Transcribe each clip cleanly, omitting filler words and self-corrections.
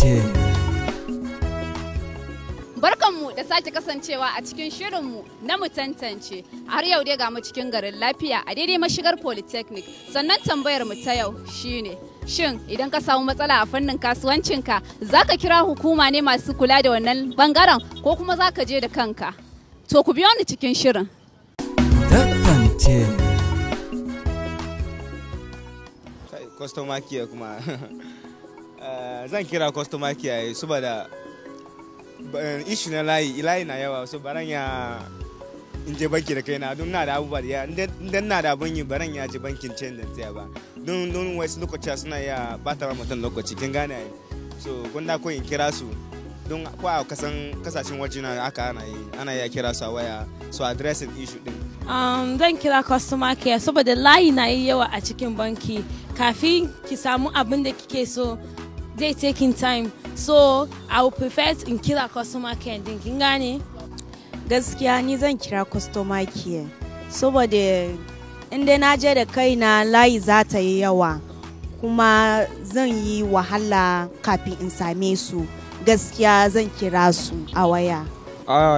Tantance. Barkanmu da sake kasancewa a cikin shirinmu na mu tantance. Har yau dai ga mu cikin garin lafiya a daidai mashigar Polytechnic. Sannan tambayar mu ta yau shine, shin idan ka samu matsala a fannin kasuwancinka, za ka kira hukuma ne masu kula da wannan bangaren ko kuma za ka je da kanka? To ku biyo ni cikin shirin. Tantance. Customer care kuma zan kira customer care saboda issue na layi na yawa, so baran ya in je banki da kaina don na da abubuwa da ya idan na da abun yi baran ya je bankin chain da tsaya ba don wasu lokaci suna ya bata mutum lokaci kin gane ai, so gwanda ko in kira su don ko a kasashen waje na aka ana ya kira su a waya so addressing issue din. Zan kira customer care saboda layi na yi yawa a cikin banki, kafin ki samu abin da kike so zai taking time, so I would prefer in kira customer care din, kin gane? Gaskiya ni zan kira customer care saboda inda na je da kaina layi za ta yi yawa kuma zan yi wahala kafin in same su. Gaskiya zan kira su a waya.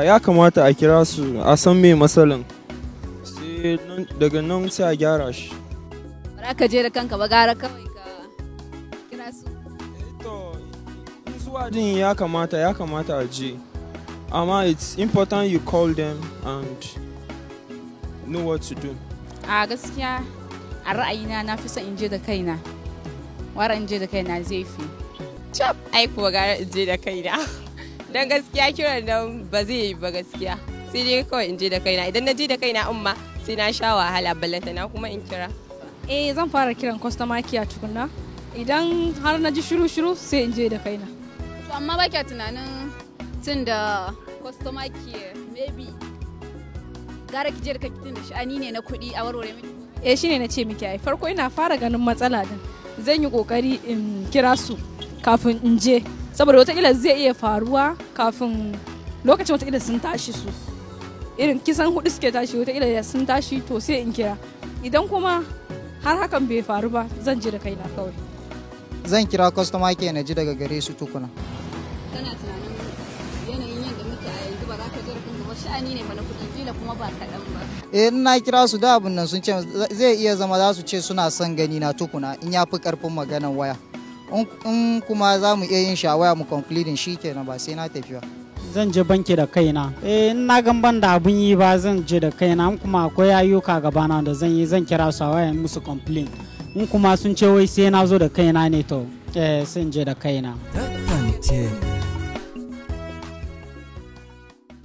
Ya kamata a kira su a san me matsalan, sai daga nan sai a gyara shi. Ba ka je da kanka ba, gara kawai ka kira su. Zuwa din ya kamata a je, amma it's important you call them and know what to do. A gaskiya a ra'ayina na fi son in je da kaina, wara in je da kaina zai fi. Cap ai kuwa gara in je da kaina don gaskiya kiran nan ba zai yi ba gaskiya, sai dai kawai in je da kaina. Idan na je da kaina umma sai na sha wahala, ballanta na kuma in kira. Zan fara kiran customer care tukunna, idan har na ji shiru sai in je da kaina. To amma ba kya tunanin tun da customer care maybe gara ki je da kake tun da sha'ani ne na kuɗi a warware miki? Shine na ce miki ai, farko ina fara ganin matsala din zan yi kokari in kira su kafin in je, saboda wataƙila zai iya faruwa kafin lokacin, wataƙila sun tashi su irin kisan hudu suke tashi, wataƙila sun tashi to sai in kira. Idan kuma har hakan bai faru ba zan je da kaina kawai. Zan kira customer care na ji daga gare su tukuna. Kana tunanin yanayin yadda muke a yanzu ba za ka je da kanka ba, sha'ani ne mana kuɗi kila kuma ba kaɗan ba. In na kira su da abin nan sun ce zai iya zama za su ce suna son gani na tukuna in ya fi karfin maganan waya. In kuma za mu iya yin shi a waya mu concluding shi kenan, ba sai na tafi ba. Zan je banki da kaina. In na gan ban da abun yi ba zan je da kaina, in kuma akwai ayyuka gabana da zan kira su a waya musu complain. In kuma sun ce wai sai na zo da kaina ne to sai in je da kaina. Tantance.